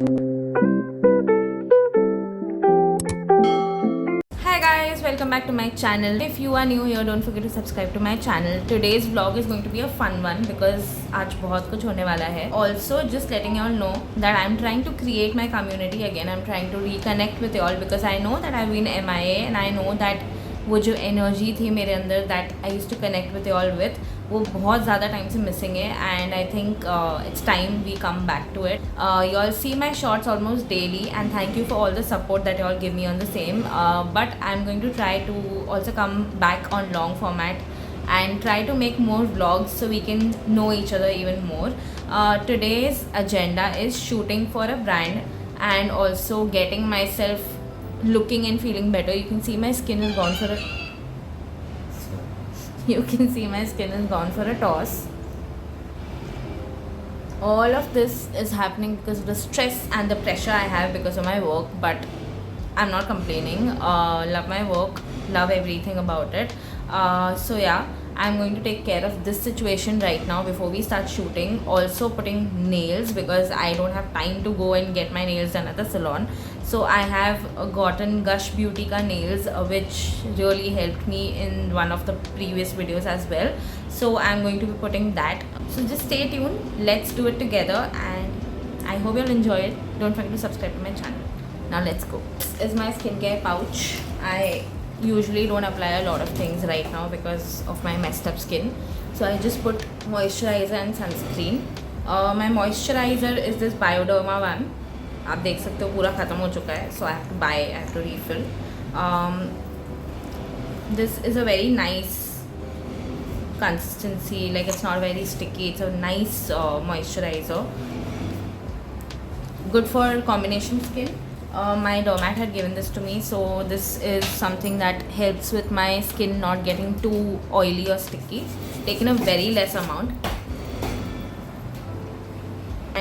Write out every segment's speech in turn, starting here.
Hi guys, welcome back to my channel. If you are new here, don't forget to subscribe to my channel. Today's vlog is going to be a fun one because आज बहुत कुछ होने वाला है. Also, just letting you all know that I'm trying to create my community again. I'm trying to reconnect with you all because I know that I've been MIA and I know that वो जो energy थी मेरे अंदर that I use to connect with all with वो बहुत ज़्यादा time से missing है and I think it's time we come back to it. You all see my shorts almost daily and thank you for all the support that you all give me on the same, but I am going to try to also come back on long format and try to make more vlogs so we can know each other even more. Today's agenda is shooting for a brand and also getting myself looking and feeling better. You can see my skin is gone for a toss. All of this is happening because of the stress and the pressure I have because of my work, but I'm not complaining. Love my work, love everything about it. So yeah, I'm going to take care of this situation right now before we start shooting. Also putting nails because I don't have time to go and get my nails done at the salon. So I have gotten Gush Beauty ka nails, which really helped me in one of the previous videos as well. So I'm going to be putting that. So just stay tuned. Let's do it together and I hope you'll enjoy it. Don't forget to subscribe to my channel. Now let's go. This is my skincare pouch. I usually don't apply a lot of things right now because of my messed up skin. So I just put moisturizer and sunscreen. My moisturizer is this Bioderma one. आप देख सकते हो पूरा ख़त्म हो चुका है. So I have to buy, I have to refill. This is a very nice consistency, like it's not very sticky. It's a nice moisturizer, good for combination skin. My dermat had given this to me, so this is something that helps with my skin not getting too oily or sticky. Taken a very less amount.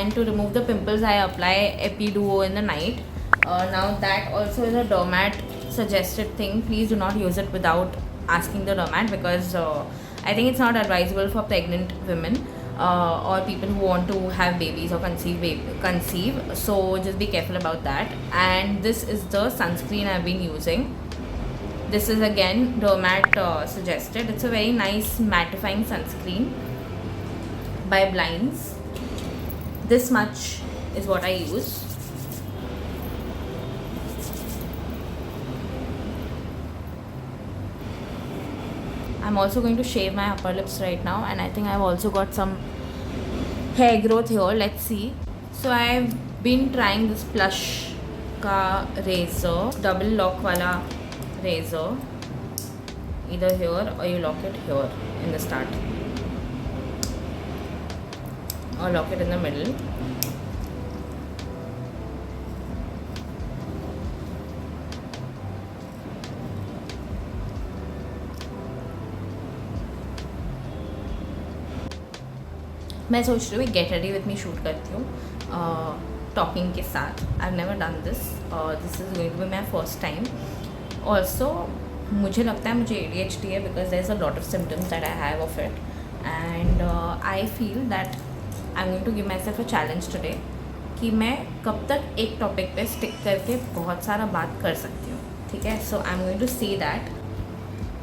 And to remove the pimples I apply Epiduo in the night. Now that also is a dermat suggested thing. Please do not use it without asking the dermat because I think it's not advisable for pregnant women or people who want to have babies or conceive. So just be careful about that. And this is the sunscreen I've been using. This is again dermat suggested. It's a very nice mattifying sunscreen by Blinds. This much is what I use. I'm also going to shave my upper lips right now and I think I've also got some hair growth here. Let's see. So I've been trying this Plush ka razor, double lock wala razor. Either here or you lock it here in the start or lock it in the middle. मैं सोच रही हूँ get ready with me shoot करती हूँ talking के साथ. I have never done this. This is going to be my first time. Also मुझे लगता है मुझे ADHD है because there is a lot of symptoms that I have of it and I feel that I am going to give myself a challenge today कि मैं कब तक एक टॉपिक पे स्टिक करके बहुत सारा बात कर सकती हूँ. ठीक है. So I am going to see that.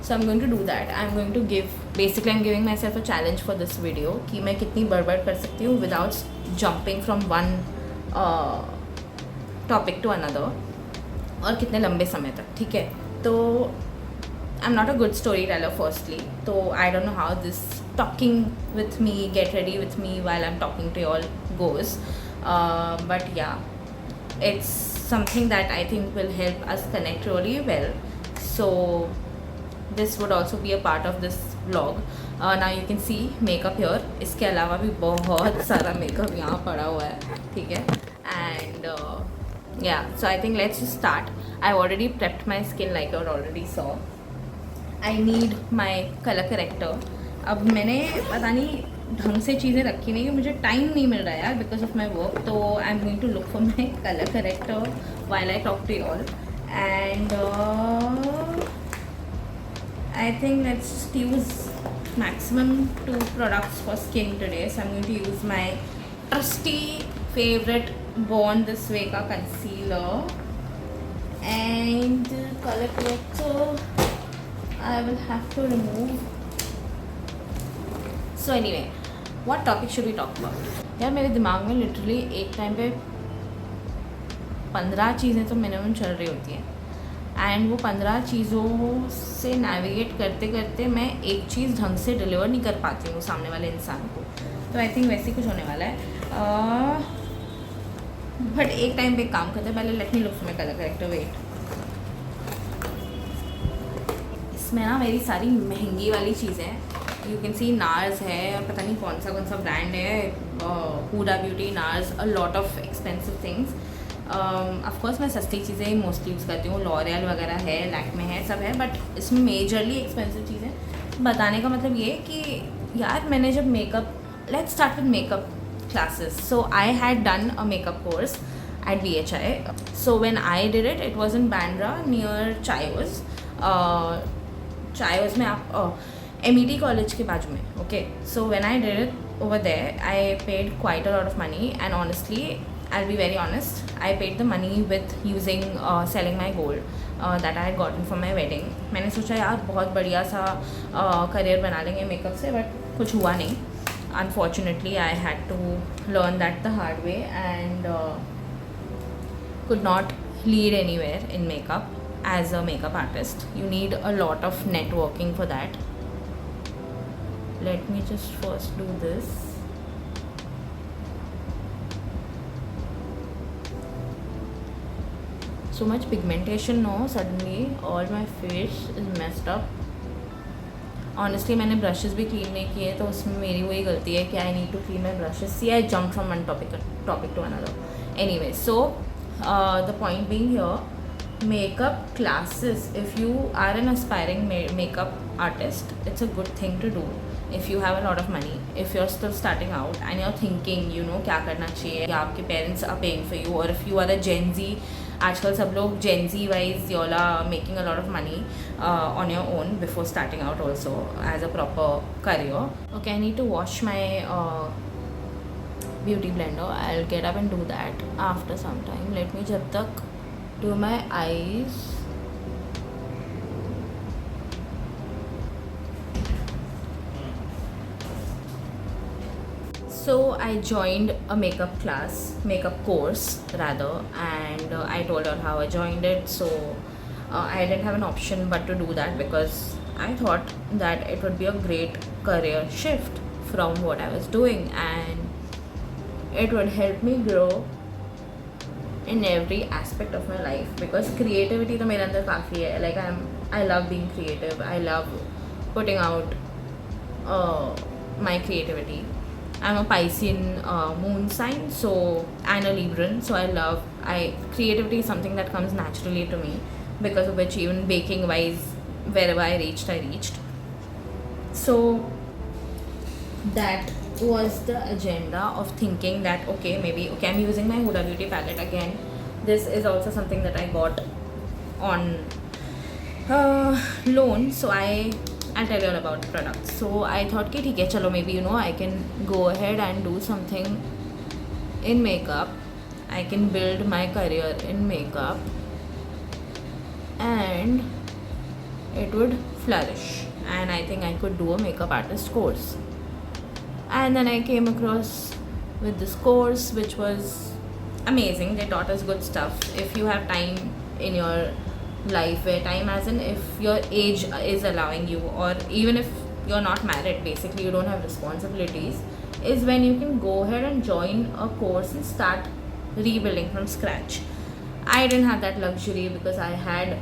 So I'm going to do that. I'm going to basically I'm giving myself a challenge for this video कि मैं कितनी बड़बड़ कर सकती हूँ without jumping from one topic to another और कितने लंबे समय तक. ठीक है. तो I'm not a good storyteller firstly. तो I don't know how this talking with me, get ready with me while I'm talking to you all goes. But yeah, it's something that I think will help us connect really well. So this would also be a part of this vlog. Now you can see makeup here. इसके अलावा भी बहुत सारा makeup यहाँ पड़ा हुआ है. ठीक है. And yeah, so I think let's just start. I've already prepped my skin like you already saw. I need my color corrector. अब मैंने पता नहीं ढंग से चीज़ें रखी नहीं, मुझे टाइम नहीं मिल रहा है यार बिकॉज ऑफ माई वर्क. तो I am going to look for my colour corrector while I talk to you all. And I think let's just use maximum 2 products for skin today. So I'm going to use my trusty favorite Born This Way का concealer, and color corrector I will have to remove. So anyway, what topic should we talk about? यार मेरे दिमाग में literally एक time पे 15 चीज़ें तो minimum चल रही होती हैं, एंड वो 15 चीज़ों से नेविगेट करते करते मैं एक चीज़ ढंग से डिलीवर नहीं कर पाती हूँ सामने वाले इंसान को. तो आई थिंक वैसे ही कुछ होने वाला है. बट एक टाइम पे एक काम करते हैं. पहले let me look for my colour character. Wait, इसमें ना मेरी सारी महंगी वाली चीज़ें, यू कैन सी नार्स है, और पता नहीं कौन सा ब्रांड है, Huda Beauty, NARS, a lot of expensive things. Of course मैं सस्ती चीज़ें मोस्टली यूज़ करती हूँ, लॉरियल वगैरह है, लैक्मे है, सब है, बट इसमें मेजरली एक्सपेंसिव चीज़ें. बताने का मतलब ये कि यार मैंने जब makeup, let's start with makeup classes. So I had done a makeup course at BHI. So when I did it, it was in Bandra near Chaios. Chaios में आप MET college के बाजू में. Okay. So when I did it over there, I paid quite a lot of money, and honestly, I'll be very honest, I paid the money with using selling my gold that I had gotten for my wedding. मैंने सोचा यार बहुत बढ़िया सा career बना लेंगे makeup से, but कुछ हुआ नहीं. Unfortunately, I had to learn that the hard way, and could not lead anywhere in makeup as a makeup artist. You need a lot of networking for that. Let me just first do this. So much pigmentation, no, suddenly all my face is messed up. Honestly मैंने brushes भी clean नहीं किए, तो उसमें मेरी वही गलती है कि I need to clean my brushes. See I jump from one topic to another. Anyway, so the point being here, makeup classes, if you are an aspiring makeup artist, it's a good thing to do if you have a lot of money. If you're still starting out and you're thinking, you know, क्या करना चाहिए, या आपके parents are paying for you, or if you are a Gen Z, आजकल सब लोग Gen Z wise y'all are making a lot of money on your own before starting out also as a proper career. Okay, I need to wash my beauty blender. I'll get up and do that after some time. Let me जब तक do my eyes. So I joined a makeup course rather, and I told her how I joined it. So I didn't have an option but to do that, because I thought that it would be a great career shift from what I was doing, and it would help me grow in every aspect of my life. Because creativity तो मेरे अंदर काफ़ी है. Like I love being creative. I love putting out my creativity. I'm a Piscean moon sign, so and a Libran, so creativity is something that comes naturally to me, because of which even baking wise, wherever I reached. So that was the agenda of thinking that okay, I'm using my Huda Beauty palette again. This is also something that I got on loan, so I'll tell you all about the products. So I thought कि ठीक है, चलो maybe you know I can go ahead and do something in makeup. I can build my career in makeup, and it would flourish. And I think I could do a makeup artist course. And then I came across with this course, which was amazing. They taught us good stuff. If you have time in your life, where time as in if your age is allowing you, or even if you're not married, basically you don't have responsibilities, is when you can go ahead and join a course and start rebuilding from scratch. I didn't have that luxury because I had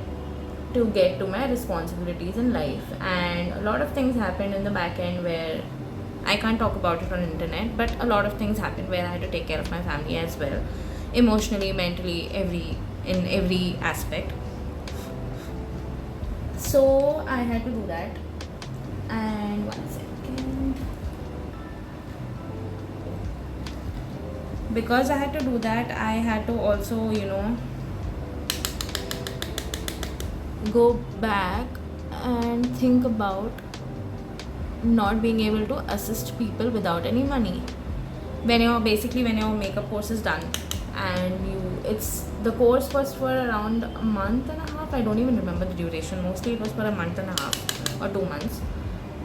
to get to my responsibilities in life, and a lot of things happened in the back end where I can't talk about it on internet, but a lot of things happened where I had to take care of my family as well, emotionally, mentally, in every aspect. So I had to do that. And 1 second. Because I had to do that, I had to also, you know, go back and think about not being able to assist people without any money. when your makeup course is done, and it's the course was for around a month and a half. I don't even remember the duration. Mostly it was for a month and a half or 2 months,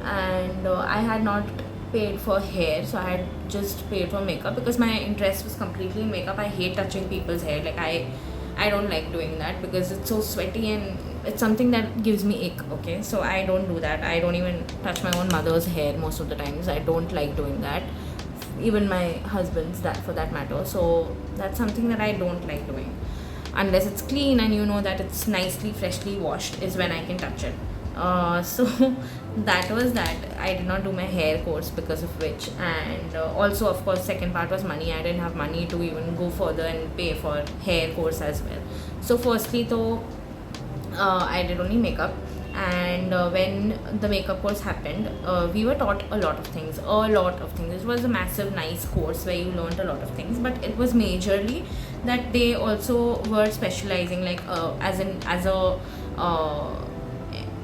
and I had not paid for hair, so I had just paid for makeup because my interest was completely in makeup. I hate touching people's hair. Like I don't like doing that because it's so sweaty and it's something that gives me ache. Okay, so I don't do that. I don't even touch my own mother's hair most of the times. I don't like doing that, even my husband's, that for that matter. So that's something that I don't like doing unless it's clean and you know that it's nicely freshly washed is when I can touch it. So that was that. I did not do my hair course because of which, and also of course second part was money. I didn't have money to even go further and pay for hair course as well. So firstly though, I did only makeup, and when the makeup course happened, we were taught a lot of things. It was a massive nice course where you learned a lot of things, but it was majorly that they also were specializing, like as a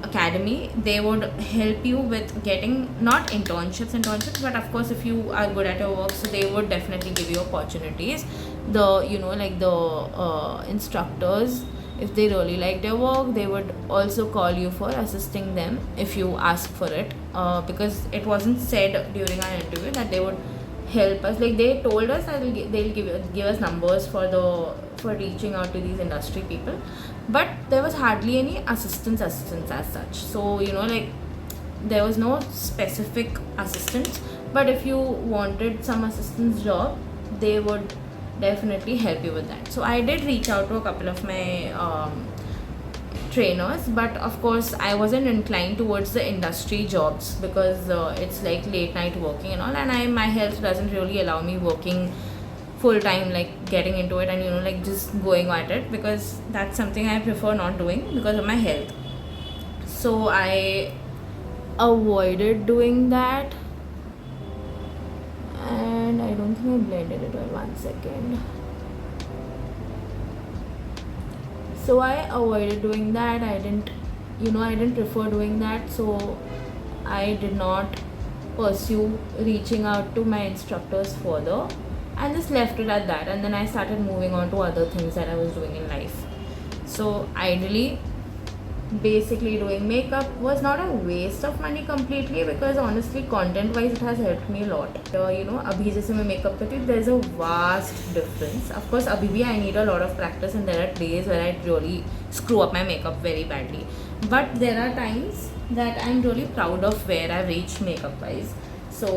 academy. They would help you with getting not internships, but of course if you are good at your work, so they would definitely give you opportunities. The like the instructors, if they really like their work, they would also call you for assisting them if you ask for it, because it wasn't said during our interview that they would help us. Like they told us that they'll give us numbers for reaching out to these industry people, but there was hardly any assistance as such. So like there was no specific assistance, but if you wanted some assistance job, they would definitely help you with that. So I did reach out to a couple of my trainers, but of course I wasn't inclined towards the industry jobs because it's like late night working and all, and my health doesn't really allow me working full time, like getting into it and like just going at it, because that's something I prefer not doing because of my health. So I avoided doing that, and I don't think I blended it well. 1 second. So I avoided doing that. I didn't prefer doing that, so I did not pursue reaching out to my instructors further, and just left it at that. And then I started moving on to other things that I was doing in life. So ideally, basically doing makeup was not a waste of money completely, because honestly content wise it has helped me a lot. अभी जैसे मैं makeup करती हूँ, there's a vast difference. Of course अभी भी I need a lot of practice, and there are days where I really screw up my makeup very badly, but there are times that I'm really proud of where I've reached makeup wise. So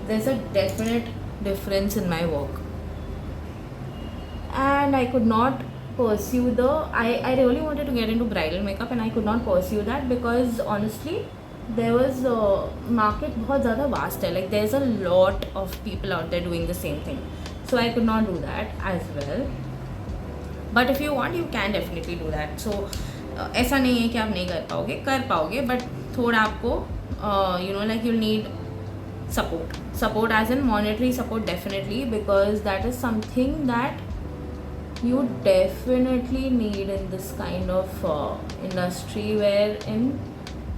there's a definite difference in my work, and I could not pursue I really wanted to get into bridal makeup, and I could not pursue that because honestly there was market बहुत ज़्यादा vast है. Like there's a lot of people out there doing the same thing, so I could not do that as well. But if you want, you can definitely do that. So ऐसा नहीं है कि आप नहीं कर पाओगे, but थोड़ा आपको like you'll need support as in monetary support, definitely, because that is something that you definitely need in this kind of industry, wherein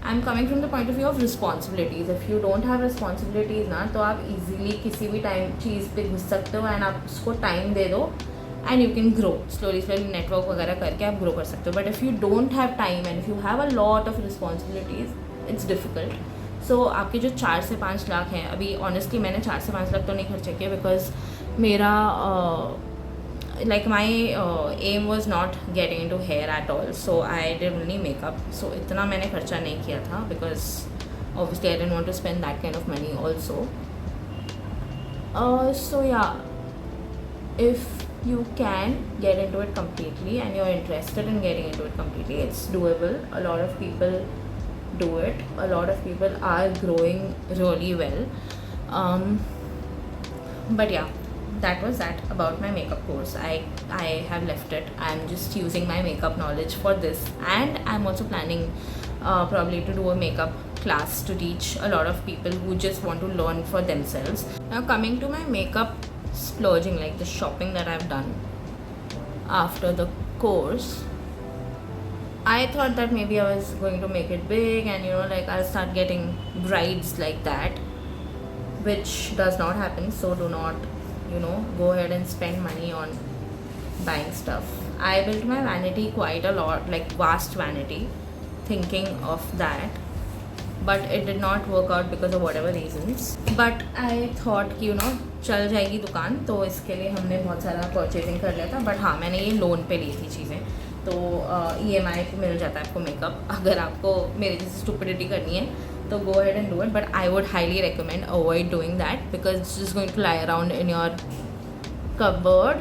I'm coming from the point of view of responsibilities. If you don't have responsibilities ना, तो आप easily किसी भी time चीज़ पे घुस सकते हो, and आप उसको टाइम दे दो, and you can grow slowly network वगैरह करके आप grow कर सकते हो. But if you don't have time and if you have a lot of responsibilities, it's difficult. So आपके जो 4 से 5 लाख हैं, अभी honestly मैंने 4 से 5 लाख तो नहीं खर्चे किए, because मेरा like my aim was not getting into hair at all, so I did only makeup. So इतना मैंने खर्चा नहीं किया था, because obviously I didn't want to spend that kind of money also. So yeah, if you can get into it completely and you're interested in getting into it completely, it's doable. A lot of people do it. A lot of people are growing really well. But yeah, that was that about my makeup course. I have left it. I'm just using my makeup knowledge for this, and I'm also planning probably to do a makeup class to teach a lot of people who just want to learn for themselves. Now coming to my makeup splurging, like the shopping that I've done after the course, I thought that maybe I was going to make it big and like I'll start getting brides like that. which does not happen. So do not, go ahead and spend money on buying stuff. I built my vanity quite a lot, like vast vanity, thinking of that, but it did not work out because of whatever reasons. But I thought कि चल जाएगी दुकान, तो इसके लिए हमने बहुत सारा परचेजिंग कर लिया था. बट हाँ, मैंने ये लोन पे ली थी चीज़ें, तो EMI पे मिल जाता है आपको मेकअप. अगर आपको मेरे जैसी स्टुपिडिटी करनी है तो go ahead and do it, but I would highly recommend avoid doing that because it's just going to lie around in your cupboard,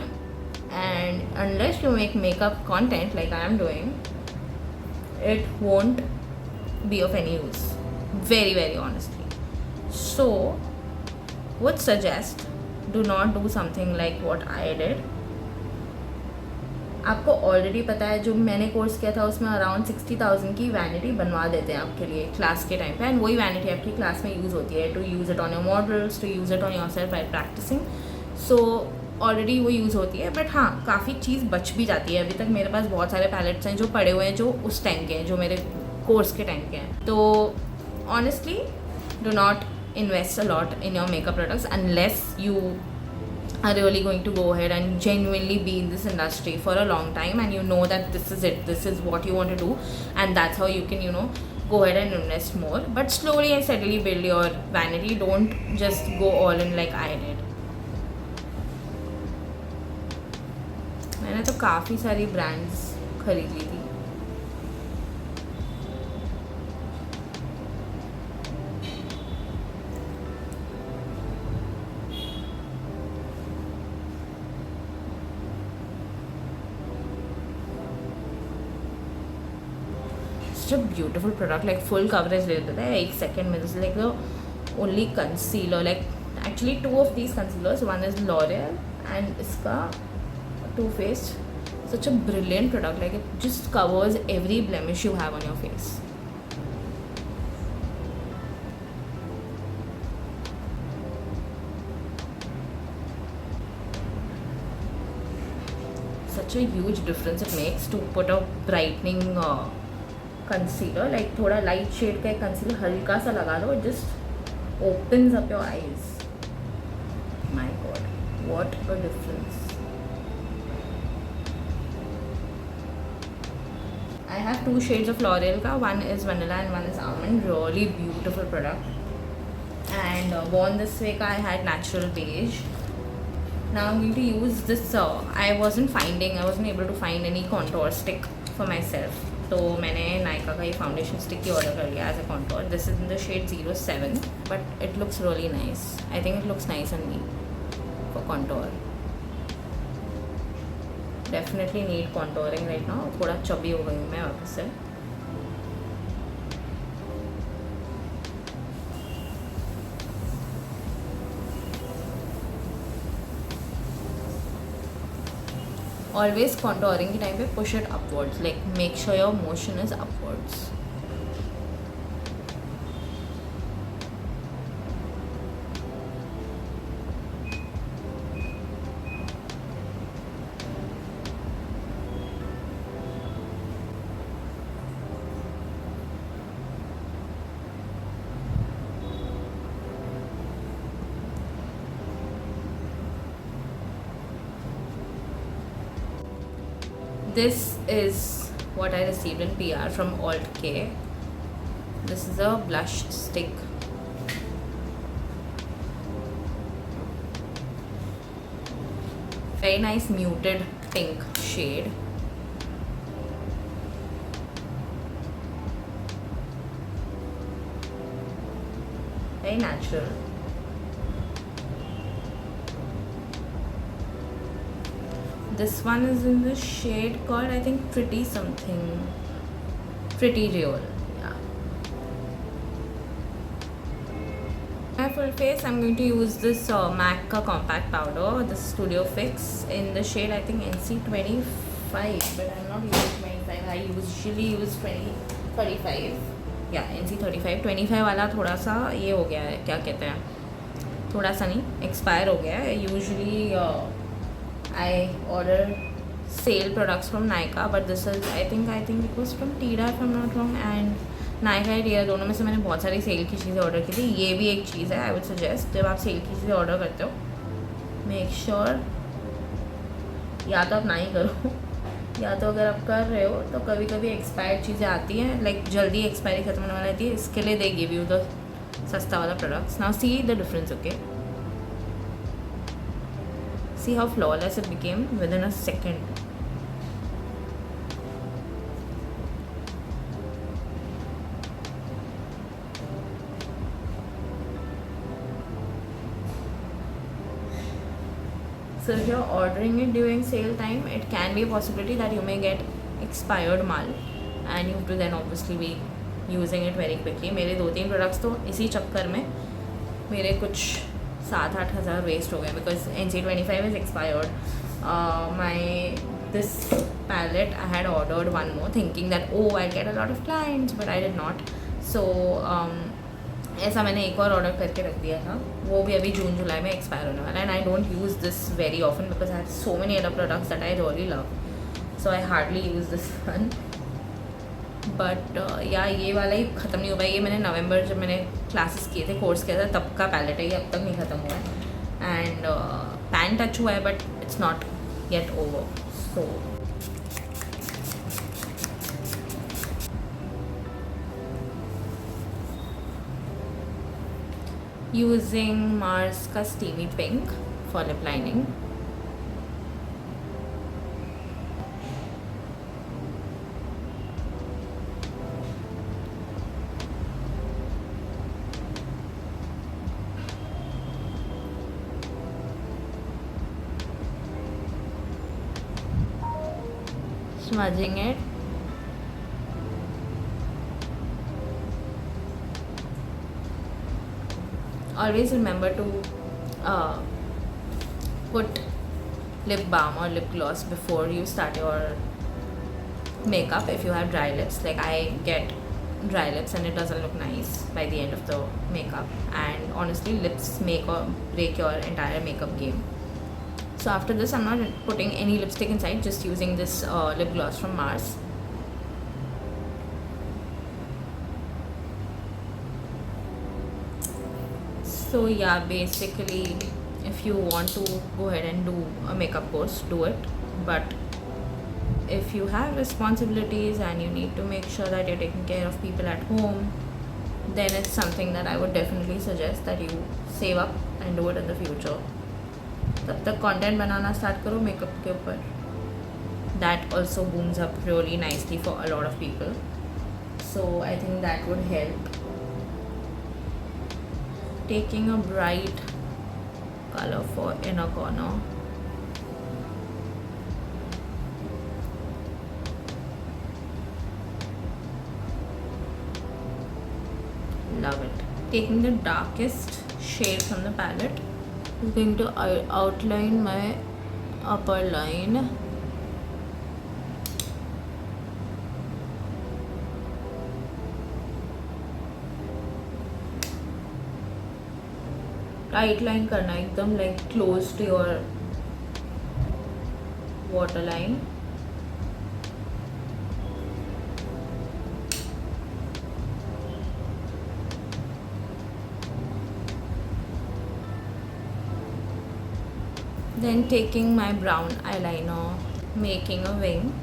and unless you make makeup content like I am doing, it won't be of any use, very very honestly. So would suggest do not do something like what I did. आपको already पता है, जो मैंने course किया था उसमें around 60,000 की vanity बनवा देते हैं आपके लिए क्लास के टाइम पे, एंड वही वैनिटी आपकी क्लास में यूज़ होती है to use it on your models, to use it on yourself by practising. So already वो यूज़ होती है. बट हाँ, काफ़ी चीज़ बच भी जाती है. अभी तक मेरे पास बहुत सारे पैलेट्स हैं जो पड़े हुए हैं, जो उस टाइम के हैं, जो मेरे कोर्स के टाइम के हैं. तो honestly do not invest a lot in your makeup products unless you are really going to go ahead and genuinely be in this industry for a long time, and you know that this is it, this is what you want to do, and that's how you can go ahead and invest more. But slowly and steadily build your vanity. Don't just go all in like I did. मैंने तो काफ़ी सारी brands खरीद ली थी. Such a beautiful product, like full coverage ले देता है 1 second में. This is like the only concealer, like actually 2 of these concealers, one is L'Oreal and इसका Too Faced. Such a brilliant product, like it just covers every blemish you have on your face. Such a huge difference it makes to put a brightening concealer, like थोड़ा light shade का एक concealer हल्का सा लगा लो, just opens up your eyes. My god, what a difference. I have 2 shades of L'Oreal का. One is vanilla and one is almond. Really beautiful product. And Born This Way का I had natural beige. Now I'm going to use this. I wasn't able to find any contour stick for myself. तो मैंने नायका का ये foundation stick ही order कर लिया as a contour. This is in the shade 07, but it looks really nice. I think it looks nice on me for contour. Definitely need contouring right now. थोड़ा chubby हो गई हूँ मैं वापस से. Always contouring के टाइम पे push it upwards, like make sure your motion is upwards. This is what I received in PR from Alt K. This is a blush stick. Very nice muted pink shade. Very natural. This one is in the shade called, I think, Pretty something. Pretty Real. Yeah. My full face, I'm going to use this MAC compact powder, this Studio Fix, in the shade, I think, NC25, but I'm not using 25. I usually use 35. Yeah, NC35. 25 वाला थोड़ा सा ये हो गया है, क्या कहते हैं, थोड़ा सा नहीं, एक्सपायर हो गया है. Usually I order sale products from Nykaa, but this is I think it was from Tida if I'm not wrong, and Nykaa and दोनों में से मैंने बहुत सारी सेल की चीज़ें ऑर्डर की थी. ये भी एक चीज़ है. आई वुड सजेस्ट जब आप सेल की चीज़ें ऑर्डर करते हो, मेक श्योर या तो आप ना ही करो या तो अगर आप कर रहे हो तो कभी कभी एक्सपायर्ड चीज़ें आती हैं, लाइक जल्दी एक्सपायरी खत्म होने वाली आती है. इसके लिए दे गिव यू द सस्ता वाला products. Now see the difference. Okay, see how flawless it became within a second. So if you're ordering it during sale time, it can be a possibility that you may get expired mal and you have to then obviously be using it very quickly. मेरे 2-3 products तो इसी चक्कर में मेरे कुछ 7-8 हज़ार waste हो गए because NC25 is expired. My this palette I had ordered one more thinking that I get a lot of clients but I did not. So ऐसा मैंने एक और ऑर्डर करके रख दिया था. वो भी अभी जून जुलाई में एक्सपायर होने वाला है. And I don't use this very often because I have so many other products that I really love. So I hardly use this one. But या ये वाला ही ख़त्म नहीं हो पाया. ये मैंने नवंबर जब मैंने क्लासेस किए थे, कोर्स किया था, तब का पैलेट है. ये अब तक नहीं ख़त्म हुआ है. एंड पैन टच हुआ है but it's not yet over. So using Mars का Steamy Pink for lip lining. Smudging it. Always remember to put lip balm or lip gloss before you start your makeup if you have dry lips. Like I get dry lips and it doesn't look nice by the end of the makeup. And honestly, lips make or break your entire makeup game. So after this, I'm not putting any lipstick inside, just using this lip gloss from Mars. So yeah, basically if you want to go ahead and do a makeup course, do it. But if you have responsibilities and you need to make sure that you're taking care of people at home, then it's something that I would definitely suggest that you save up and do it in the future. तब तक content बनाना start करो makeup के ऊपर. That also booms up really nicely for a lot of people. So I think that would help. Taking a bright color for inner corner. Love it. Taking the darkest shade from the palette, I'm going to outline my upper line. Tight line करना एकदम, like close to your water line. Then taking my brown eyeliner, making a wing.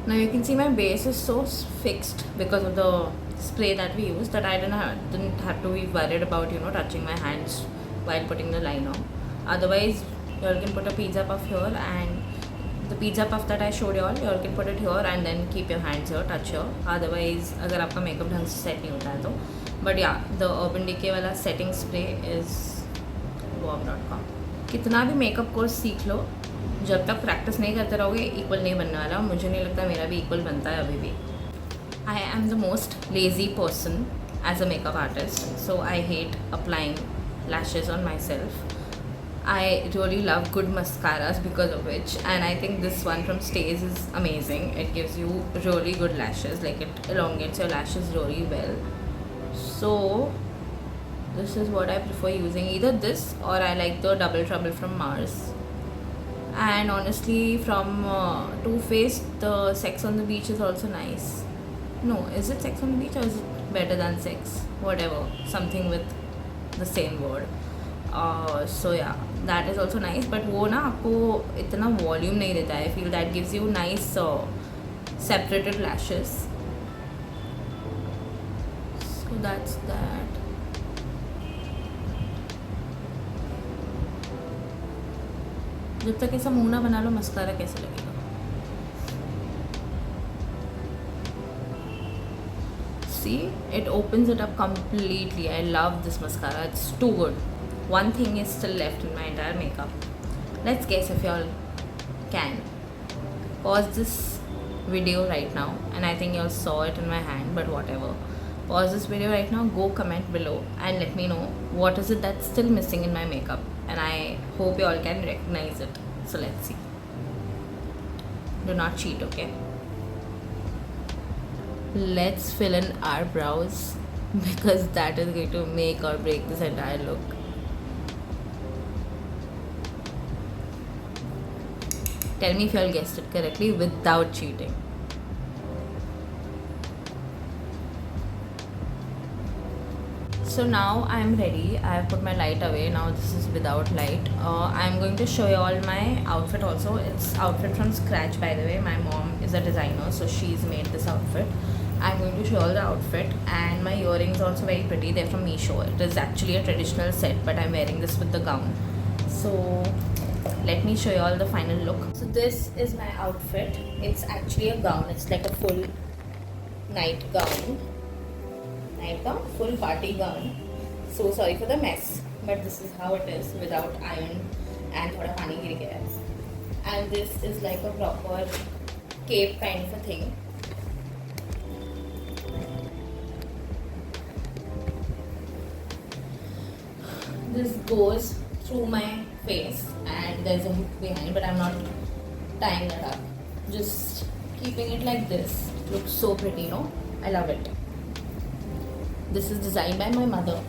Now you can see my base is so fixed because of the spray that we used that I didn't have to be worried about touching my hands while putting the liner. Otherwise, you all can put a pizza puff here, and the pizza puff that I showed you all can put it here and then keep your hands here, touch here. Otherwise, अगर आपका makeup ढंग से set नहीं होता है तो. But yeah, the Urban Decay वाला setting spray is warm.com. कितना भी मेकअप कोर्स सीख लो, जब तक प्रैक्टिस नहीं करते रहोगे इक्वल नहीं बनने वाला. मुझे नहीं लगता मेरा भी इक्वल बनता है अभी भी. I am the most lazy person as a makeup artist, so I hate applying lashes on myself. I really love good mascaras because of which, and I think this one from Stays is amazing. It gives you really good lashes, like it elongates your lashes really well. So this is what I prefer using, either this or I like the Double Trouble from Mars. And honestly, from Too Faced, the Sex on the Beach is also nice. No, is it Sex on the Beach or is it Better Than Sex? Whatever, something with the same word. So yeah, that is also nice. But वो ना आपको इतना volume नहीं देता है. I feel that gives you nice separated lashes. So that's that. जब तक ऐसा मुंह ना बना लो, मस्कारा कैसे लगेगा? See, it opens it up completely. I love this mascara. It's too good. One thing is still left in my entire makeup. Let's guess if y'all can. Pause this video right now, and I think y'all saw it in my hand, but whatever. Pause this video right now, go comment below and let me know what is it that's still missing in my makeup, and I hope you all can recognize it. So let's see. Do not cheat, okay? Let's fill in our brows because that is going to make or break this entire look. Tell me if you all guessed it correctly without cheating. So now I'm ready. I have put my light away. Now this is without light. I'm going to show you all my outfit also. It's outfit from scratch, by the way. My mom is a designer, so she's made this outfit. I'm going to show you all the outfit, and my earrings are also very pretty. They're from Meesho. It is actually a traditional set, but I'm wearing this with the gown. So let me show you all the final look. So this is my outfit. It's actually a gown. It's like a full night gown. Full party gown. So sorry for the mess, but this is how it is without iron and thoda pani gir gaya hai. And this is like a proper cape kind of a thing. This goes through my face and there's a hook behind, but I'm not tying it up. Just keeping it like this. It looks so pretty, no? I love it. This is designed by my mother,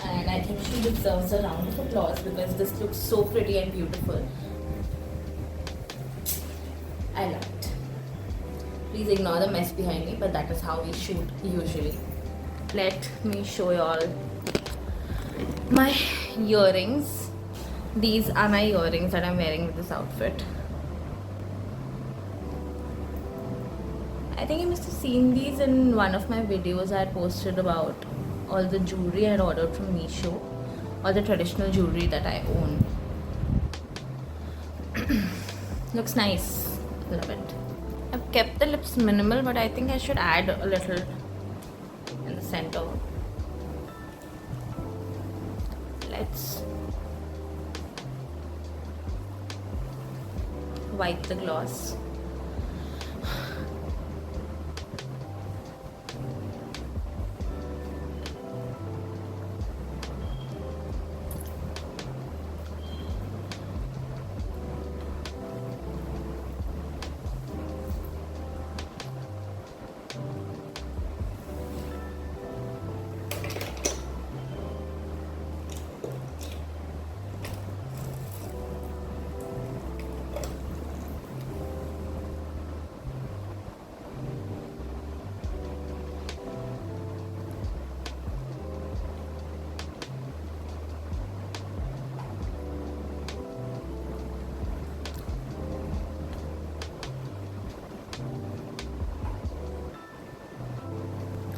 and I think she deserves a round of applause because this looks so pretty and beautiful. I love it. Please ignore the mess behind me, but that is how we shoot usually. Let me show you all my earrings. These are my earrings that I'm wearing with this outfit. I think you must have seen these in one of my videos I had posted about all the jewelry I had ordered from Meesho, all the traditional jewelry that I own. Looks nice. Love it. I've kept the lips minimal, but I think I should add a little in the center. Let's wipe the gloss.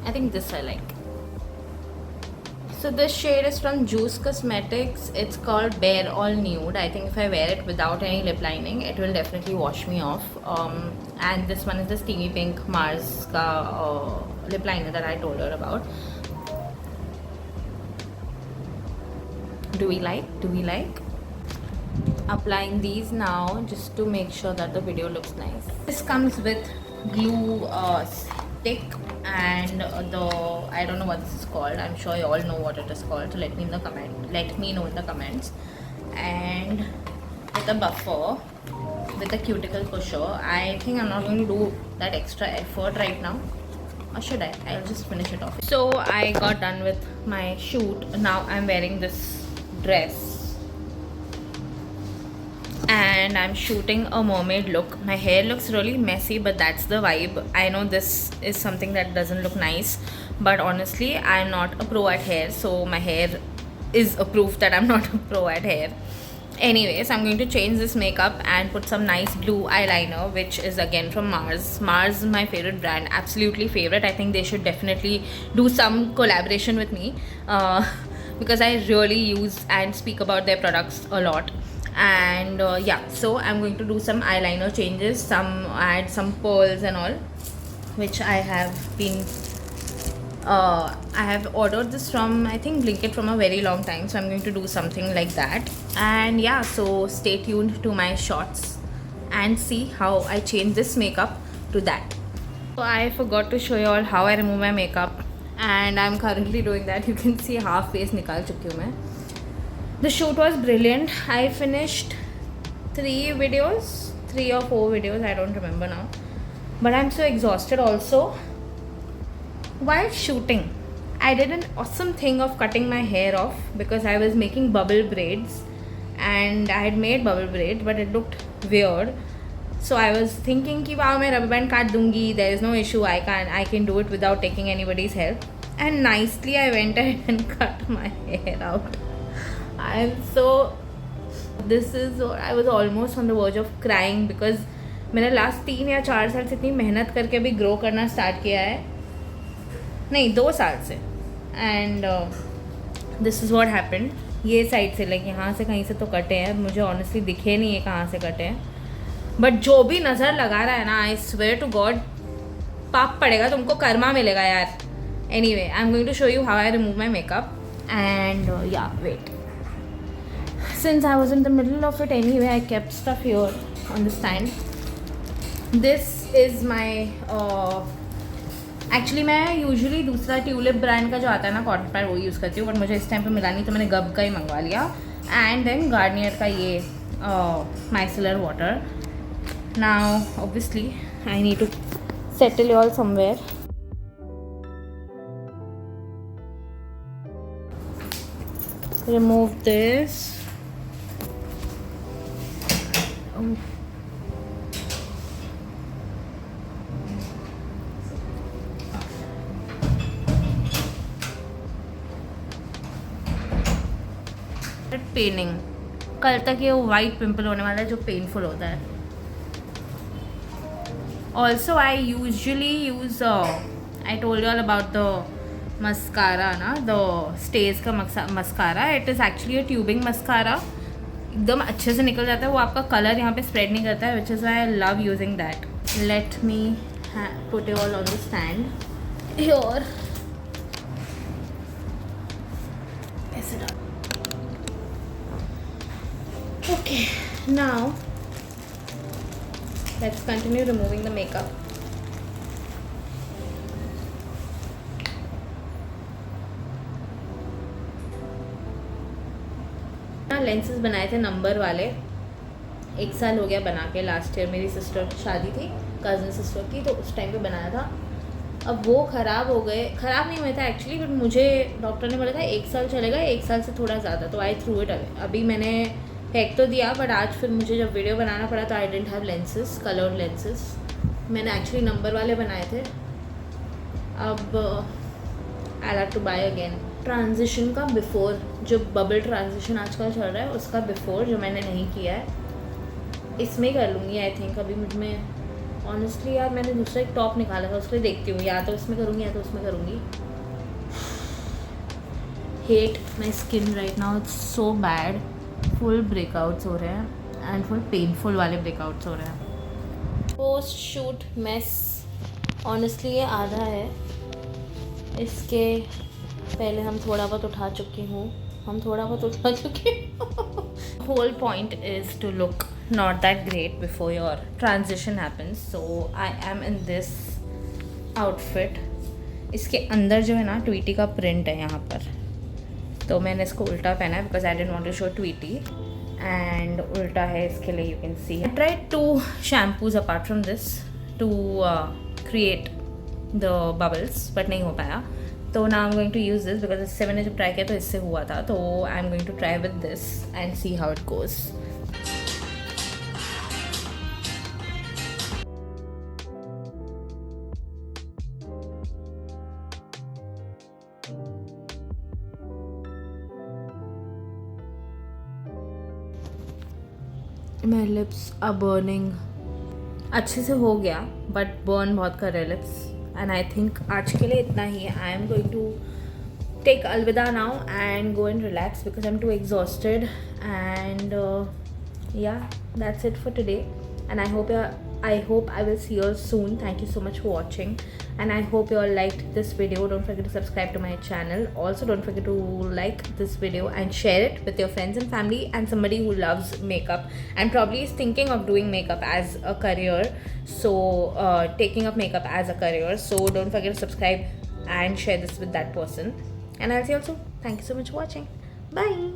I think this I like. So this shade is from Juice Cosmetics. It's called Bare All Nude. I think if I wear it without any lip lining, it will definitely wash me off. And this one is the Steamy Pink Mars lip liner that I told her about. Do we like? Applying these now just to make sure that the video looks nice. This comes with glue lipstick and the, I don't know what this is called. I'm sure you all know what it is called. So let me know in the comments. And with a buffer, with a cuticle pusher. I think I'm not going to do that extra effort right now. Or should I? I'll just finish it off. So I got done with my shoot. Now I'm wearing this dress and I'm shooting a mermaid look. My hair looks really messy, but that's the vibe. I know this is something that doesn't look nice, but honestly I'm not a pro at hair, so my hair is a proof that I'm not a pro at hair. Anyways, I'm going to change this makeup and put some nice blue eyeliner, which is again from Mars. Mars is my favorite brand, absolutely favorite. I think they should definitely do some collaboration with me because I really use and speak about their products a lot. And yeah, so I'm going to do some eyeliner changes, add some pearls and all, which I have been I have ordered this from, I think, Blinkit from a very long time, so I'm going to do something like that. And yeah, so stay tuned to my shorts and see how I change this makeup to that. So I forgot to show you all how I remove my makeup, and I'm currently doing that. You can see half face nikal chuki hu main. The shoot was brilliant. I finished 3 or 4 videos, I don't remember now, but I'm so exhausted also. While shooting, I did an awesome thing of cutting my hair off because I was making bubble braids, and I had made bubble braids but it looked weird. So I was thinking ki wow, मैं rubber band काट दूंगी, there is no issue, I can do it without taking anybody's help. And nicely I went ahead and cut my hair out. I was almost on the verge of crying because मैंने last 3 या 4 साल से इतनी मेहनत करके भी grow करना start किया है, नहीं 2 साल से. And this is what happened. ये साइड से लाइक यहाँ से कहीं से तो कटे हैं, मुझे ऑनेस्टली दिखे नहीं है कहाँ से कटे हैं, बट जो भी नज़र लगा रहा है ना, आई स्वेयर टू गॉड पाप पड़ेगा तुमको, कर्मा मिलेगा यार. Anyway, I am going to show you how I remove my makeup. And या wait, since I was in the middle of it anyway, I kept stuff here on the stand. This is my actually मैं usually दूसरा tulip brand का जो आता है ना cotton pad, वो use करती हूँ, बट मुझे इस टाइम पे मिला नहीं तो मैंने गब का ही मंगवा लिया. एंड देन गार्नियर का ये micellar water. Now obviously I need to settle all somewhere. Remove this. पेनिंग, कल तक ये वाइट पिंपल होने वाला है जो पेनफुल होता है. Also I usually use, I told you all about the mascara ना, द स्टेज का mascara. It is actually a tubing mascara. एकदम अच्छे से निकल जाता है, वो आपका कलर यहाँ पे स्प्रेड नहीं करता है, which is I love using that. Let me put it all on the stand here. ऐसे डाल. Okay, now let's continue removing the makeup. Lenses बनाए थे नंबर वाले, 1 साल हो गया बना के. लास्ट ईयर मेरी सिस्टर शादी थी, कज़न सिस्टर की, तो उस टाइम पे बनाया था. अब वो ख़राब हो गए. ख़राब नहीं हुए थे एक्चुअली, बट मुझे डॉक्टर ने बोला था 1 साल चलेगा, 1 साल से थोड़ा ज़्यादा, तो आई थ्रू इट अवे. अभी मैंने फेंक तो दिया, बट आज फिर मुझे जब वीडियो बनाना पड़ा तो I didn't have lenses, coloured lenses. मैंने एक्चुअली नंबर वाले बनाए थे. अब I have to buy again. Transition का बिफोर, जो बबल ट्रांजिशन आजकल चल रहा है उसका बिफोर, जो मैंने नहीं किया है, इसमें कर लूँगी आई थिंक. अभी मुझमें ऑनेस्टली यार, मैंने दूसरा एक टॉप निकाला था, उसको देखती हूँ, या तो इसमें करूँगी या तो उसमें करूँगी. Hate my skin right now, it's so bad. Full breakouts हो रहे हैं एंड फुल पेनफुल वाले ब्रेकआउट्स हो रहे हैं. पोस्ट शूट मेस ऑनेस्टली ये आधा है, इसके पहले हम थोड़ा बहुत उठा चुकी हूँ. Whole point is to look not that great before your transition happens. So I am in this outfit, इसके अंदर जो है ना ट्वीटी का प्रिंट है यहाँ पर, तो मैंने इसको उल्टा पहना है because I didn't want to show Tweety, and उल्टा है इसके लिए, you can see. I tried 2 shampoos apart from this to create the bubbles, but नहीं हो पाया। तो now I am going to use this because इससे मैंने जब ट्राई किया तो इससे हुआ था, तो I am going to try with this and see how it goes. My lips are burning. अच्छे से हो गया बट बर्न बहुत कर रहे लिप्स, एंड आई थिंक आज के लिए इतना ही है। I am going to take अलविदा now and go and relax because I am too exhausted, and yeah that's it for today, and I hope I will see you all soon. Thank you so much for watching, and I hope you all liked this video. Don't forget to subscribe to my channel. Also, don't forget to like this video and share it with your friends and family and somebody who loves makeup and probably is thinking of doing makeup as a career. So, taking up makeup as a career. So, don't forget to subscribe and share this with that person. And I'll see you all soon. Thank you so much for watching. Bye.